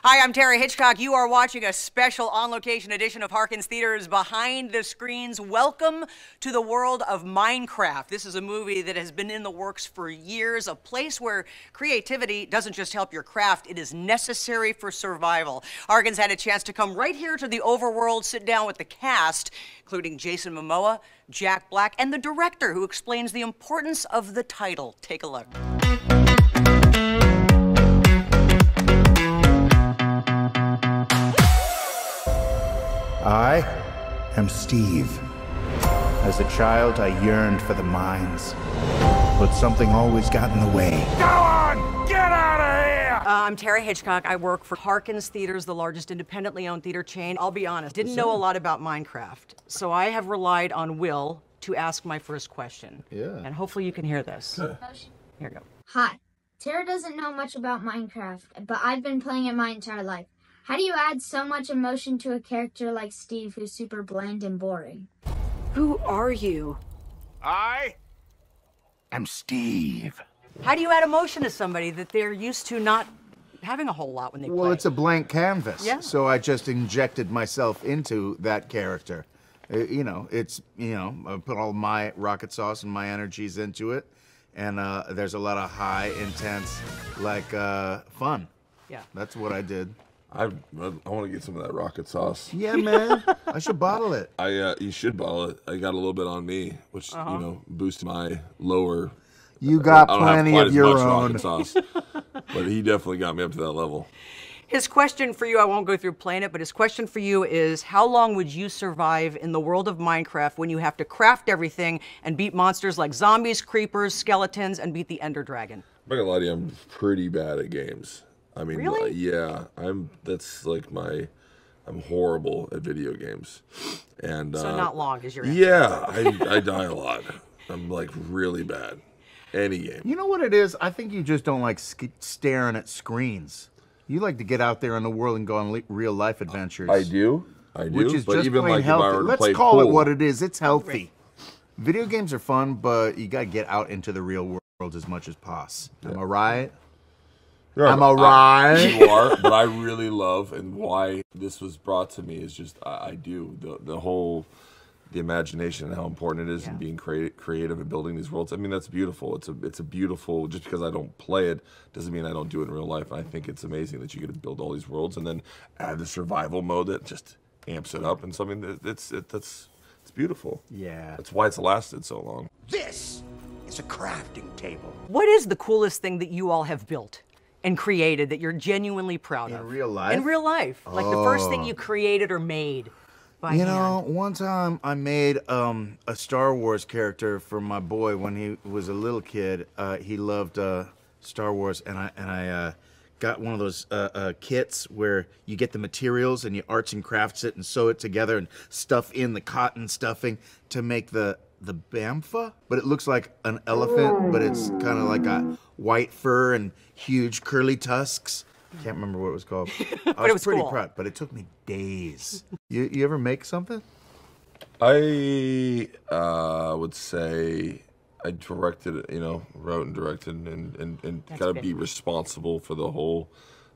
Hi, I'm Tara Hitchcock. You are watching a special on-location edition of Harkins Theater's Behind the Screens. Welcome to the world of Minecraft. This is a movie that has been in the works for years, a place where creativity doesn't just help your craft, it is necessary for survival. Harkins had a chance to come right here to the overworld, sit down with the cast, including Jason Momoa, Jack Black, and the director who explains the importance of the title. Take a look. I am Steve. As a child, I yearned for the mines, but something always got in the way. Go on! Get out of here! I'm Tara Hitchcock. I work for Harkins Theaters, the largest independently owned theater chain. I'll be honest, didn't know a lot about Minecraft, so I have relied on Will to ask my first question. Yeah. And hopefully you can hear this. Here we go. Hi. Tara doesn't know much about Minecraft, but I've been playing it my entire life. How do you add so much emotion to a character like Steve who's super bland and boring? Who are you? I I'm Steve. How do you add emotion to somebody that they're used to not having a whole lot when they play? Well, it's a blank canvas, Yeah. so I just injected myself into that character. I put all my rocket sauce and my energies into it, and there's a lot of high, intense, fun. Yeah. That's what I did. I want to get some of that rocket sauce. Yeah, man. I should bottle it. You should bottle it. I got a little bit on me, which boosts my lower. You got I don't have plenty quite of as your much own. rocket sauce, but he definitely got me up to that level. His question for you, I won't go through playing it, but his question for you is, how long would you survive in the world of Minecraft when you have to craft everything and beat monsters like zombies, creepers, skeletons, and beat the Ender Dragon? I'm not gonna lie to you, I'm pretty bad at games. I mean, Really? yeah, I'm horrible at video games. And So not long is your answer. Yeah, I die a lot. I'm like really bad. Any game. You know what it is? I think you just don't like staring at screens. You like to get out there in the world and go on real life adventures. I do. Which is but just even plain like healthy. if I were to Let's play call it pool, what it is. It's healthy. Video games are fun, but you gotta get out into the real world as much as possible. Am I right? Am I right? You are, but I really love, and why this was brought to me is just I do the imagination and how important it is in being creative and building these worlds. I mean, that's beautiful. It's a beautiful. Just because I don't play it doesn't mean I don't do it in real life. I think it's amazing that you get to build all these worlds and then add the survival mode that just amps it up and something that's beautiful. Yeah. That's why it's lasted so long. This is a crafting table. What is the coolest thing that you all have built and created that you're genuinely proud of? In real life? In real life. Like the first thing you created or made by You hand. know, one time I made a Star Wars character for my boy when he was a little kid. He loved Star Wars, and I got one of those kits where you get the materials and you arts and crafts it and sew it together and stuff in the cotton stuffing to make the Bamfa, but it looks like an elephant, but it's kind of like a white fur and huge curly tusks. Can't remember what it was called. I it was pretty cool. proud, but it took me days. You ever make something? I would say I directed, wrote and directed and That's gotta big. be responsible for the whole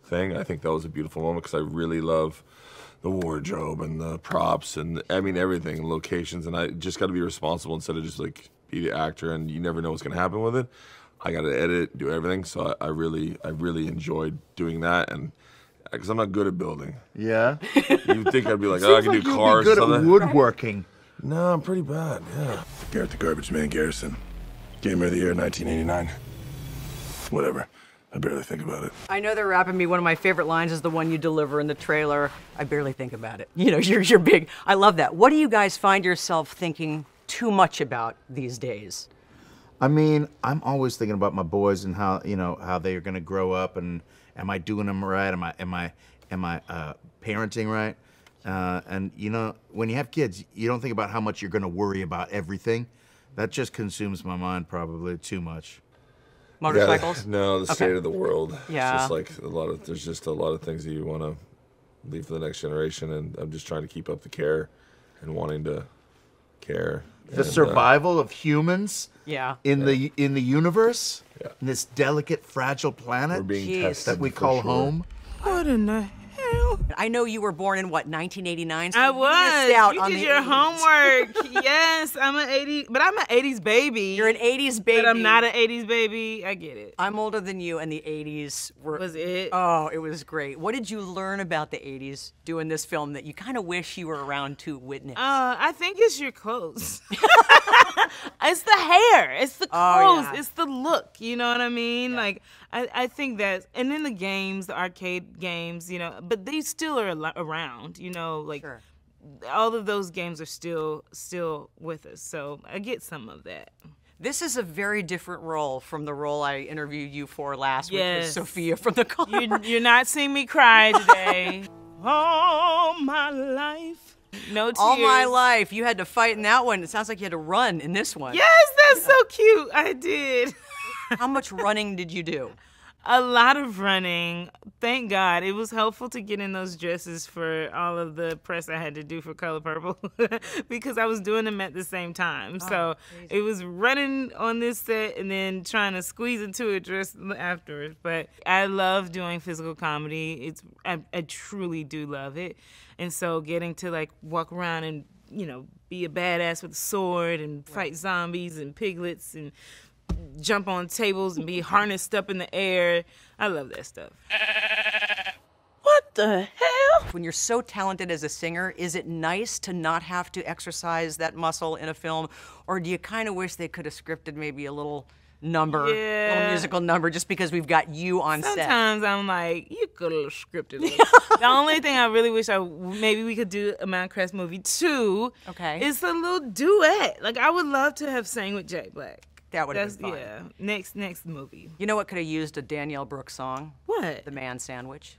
thing. I think that was a beautiful moment because I really love the wardrobe and the props and everything, locations, and I just got to be responsible instead of just like be the actor and you never know what's gonna happen with it. I got to edit, do everything, so I really enjoyed doing that, and because I'm not good at building. Yeah. You'd think I'd be like, oh, I can do cars. You'd be good or at something. woodworking. No, I'm pretty bad. Yeah. Garrett the Garbage Man Garrison. Gamer of the Year 1989. Whatever. I barely think about it. I know they're rapping me. One of my favorite lines is the one you deliver in the trailer. I barely think about it. You know, you're big. I love that. What do you guys find yourself thinking too much about these days? I mean, I'm always thinking about my boys and how how they are gonna grow up, and am I doing them right? Am I parenting right? And when you have kids, you don't think about how much you're gonna worry about everything. That just consumes my mind probably too much. Motorcycles? Yeah, no, the state of the world. Yeah. It's just like there's just a lot of things that you want to leave for the next generation, and I'm just trying to keep up the care and wanting to care. The survival of humans Yeah. in the universe, Yeah. in this delicate, fragile planet We're being Jeez. tested that we for call sure. home. What in the hell? I know you were born in what, 1989? So I you was. missed out You on did the your 80s. homework. Yes, I'm an 80s baby. You're an 80s baby. But I'm not an 80s baby. I get it. I'm older than you, and the 80s were. Was it? Oh, it was great. What did you learn about the 80s doing this film that you kind of wish you were around to witness? I think it's your clothes. It's the hair. It's the clothes. yeah. It's the look. You know what I mean? Like, I think that, and then the games, the arcade games, you know, but they still are around, you know, like Sure. all of those games are still with us. So I get some of that. This is a very different role from the role I interviewed you for last week with Yes. Sophia from the car. You're not seeing me cry today. All my life. No tears. All my life, you had to fight in that one. It sounds like you had to run in this one. Yes, that's so cute. I did. How much running did you do? A lot of running. Thank God. It was helpful to get in those dresses for all of the press I had to do for Color Purple because I was doing them at the same time. So it was running on this set and then trying to squeeze into a dress afterwards. But I love doing physical comedy. I truly do love it. And so getting to like walk around and, you know, be a badass with a sword and fight zombies and piglets and jump on tables and be harnessed up in the air. I love that stuff. What the hell? When you're so talented as a singer, is it nice to not have to exercise that muscle in a film? Or do you kind of wish they could have scripted maybe a little number, little musical number, just because we've got you on set? Sometimes I'm like, you could have scripted it. The only thing I really wish maybe we could do a Minecraft movie 2 is a little duet. Like, I would love to have sang with Jack Black. That would have been fun. Yeah, next movie. You know what could have used a Danielle Brooks song? What? The Man Sandwich.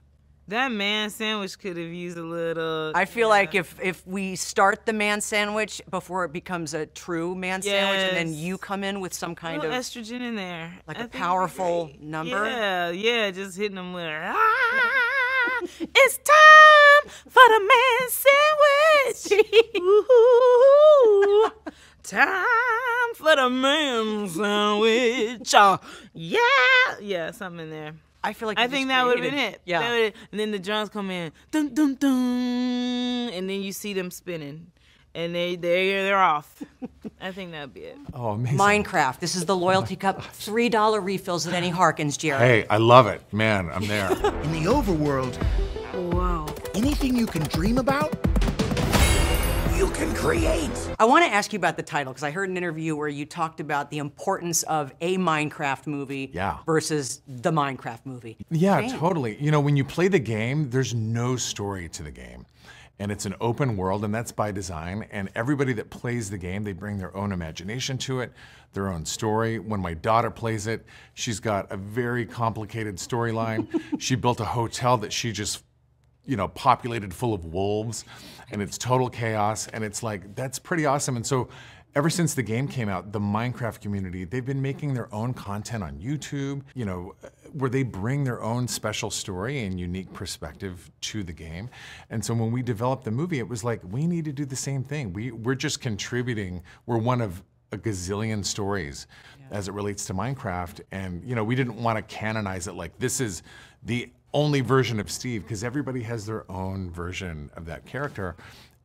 That Man Sandwich could have used a little. I feel like if we start the Man Sandwich before it becomes a true Man Sandwich, and then you come in with some kind of estrogen in there, like a powerful number. Yeah, just hitting them with. It's time for the Man Sandwich. Ooh, time for the Man Sandwich. Yeah, something in there. I feel like I think that would have been it. Yeah. And then the drums come in, dun dun dun, and then you see them spinning, and they're off. I think that'd be it. Oh, amazing. Minecraft. This is the loyalty cup. $3 refills at any Harkins, Jerry. Hey, I love it. Man, I'm there. In the overworld, Wow. anything you can dream about, you can create. I want to ask you about the title, because I heard an interview where you talked about the importance of a Minecraft movie versus the Minecraft movie. Yeah, Dang. totally. You know, when you play the game, there's no story to the game. And it's an open world, and that's by design. And everybody that plays the game, they bring their own imagination to it, their own story. When my daughter plays it, she's got a very complicated storyline. She built a hotel that she just, you know, populated full of wolves, and it's total chaos. And it's like, that's pretty awesome. And so ever since the game came out, the Minecraft community, they've been making their own content on YouTube, you know, where they bring their own special story and unique perspective to the game. And so when we developed the movie, it was like, we need to do the same thing. We're just contributing. We're one of a gazillion stories as it relates to Minecraft. And, you know, we didn't want to canonize it like this is the only version of Steve, because everybody has their own version of that character.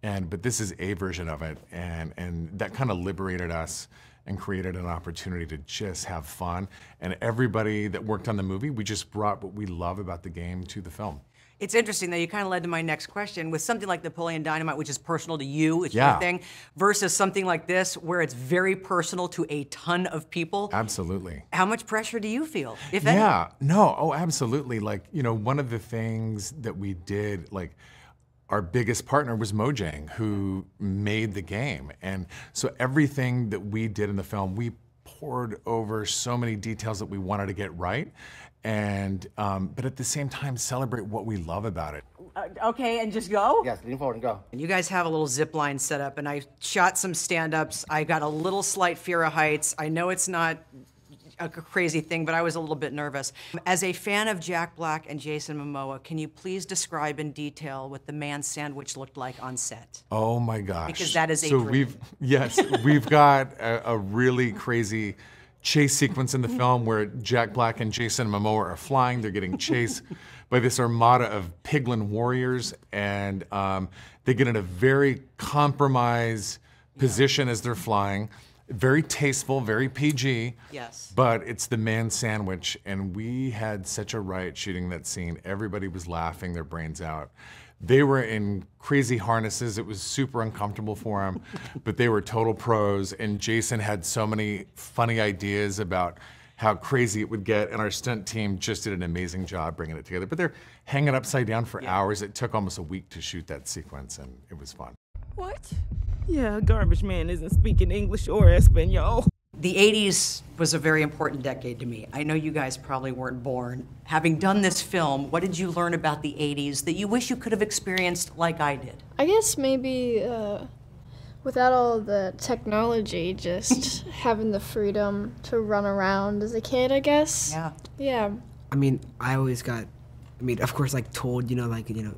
But this is a version of it, and that kind of liberated us and created an opportunity to just have fun. And everybody that worked on the movie, we just brought what we love about the game to the film. It's interesting that you kind of led to my next question with something like Napoleon Dynamite, which is personal to you, it's Yeah. your thing, versus something like this where it's very personal to a ton of people. Absolutely. How much pressure do you feel, if any? Yeah, no, oh, absolutely. Like, you know, one of the things that we did, like, our biggest partner was Mojang, who made the game. And so everything that we did in the film, we poured over so many details that we wanted to get right. And, but at the same time, celebrate what we love about it. Okay, and just go? Yes, lean forward and go. And you guys have a little zip line set up, and I shot some stand-ups. I got a little slight fear of heights. I know it's not a crazy thing, but I was a little bit nervous. As a fan of Jack Black and Jason Momoa, can you please describe in detail what the Man Sandwich looked like on set? Oh my gosh. Because that is a so dream. we've got a really crazy chase sequence in the film where Jack Black and Jason Momoa are flying. They're getting chased by this armada of piglin warriors, and they get in a very compromised position as they're flying. Very tasteful, very PG. Yes. But it's the man sandwich, and we had such a riot shooting that scene. Everybody was laughing their brains out. They were in crazy harnesses. It was super uncomfortable for them, but they were total pros. And Jason had so many funny ideas about how crazy it would get, and our stunt team just did an amazing job bringing it together. But they're hanging upside down for hours. It took almost a week to shoot that sequence, and it was fun. What? Yeah, Garbage Man isn't speaking English or Espanol. The 80s was a very important decade to me. I know you guys probably weren't born. Having done this film, what did you learn about the 80s that you wish you could have experienced like I did? I guess maybe without all the technology, just having the freedom to run around as a kid, I guess. Yeah. Yeah. I mean, of course, like told,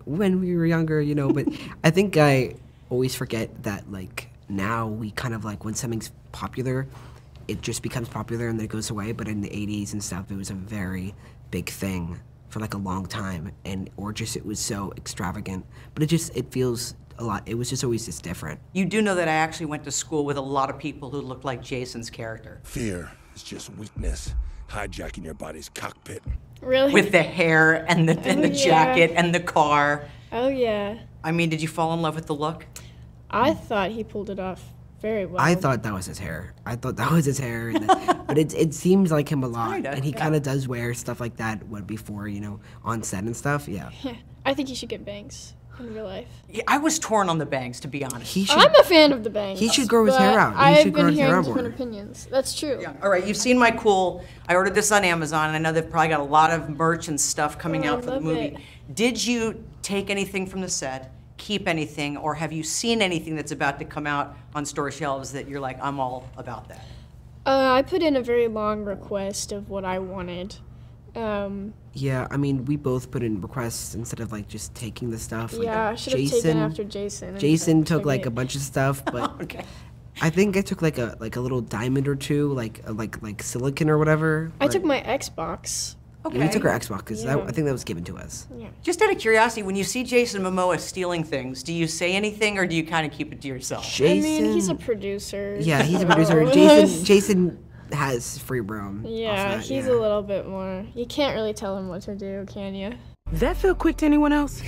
when we were younger, but I think I always forget that, like, now we kind of, like, when something's popular, it just becomes popular and then it goes away. But in the 80s and stuff, it was a very big thing for, like, a long time. Or it was so extravagant. But it feels a lot, it was just always just different. You do know that I actually went to school with a lot of people who looked like Jason's character. Fear is just weakness, hijacking your body's cockpit. Really? With the hair and the jacket and the car. Oh, yeah. I mean, did you fall in love with the look? I thought he pulled it off very well. I thought that was his hair. But it seems like him a lot. Kinda, and he kind of does wear stuff like that before, on set and stuff. Yeah. I think he should get bangs in real life. Yeah, I was torn on the bangs, to be honest. I'm a fan of the bangs. He should grow his hair out. I've been hearing different opinions. That's true. Yeah. All right, you've seen my cool. I ordered this on Amazon, and I know they've probably got a lot of merch and stuff coming out for the movie. Did you take anything from the set, keep anything, or have you seen anything that's about to come out on store shelves that you're like, I'm all about that? I put in a very long request of what I wanted. Yeah, I mean, we both put in requests instead of, like, just taking the stuff. Yeah, I should have taken after Jason. Jason took, like, a bunch of stuff, but Okay. I think I took, like a little diamond or two, like silicon or whatever. I took my Xbox. Okay. We took our Xbox, because I think that was given to us. Yeah. Just out of curiosity, when you see Jason Momoa stealing things, do you say anything or do you kind of keep it to yourself? Jason, I mean, he's a producer. Yeah, he's a producer. Jason has free roam. Yeah, he's a little bit more. You can't really tell him what to do, can you? That feel quick to anyone else?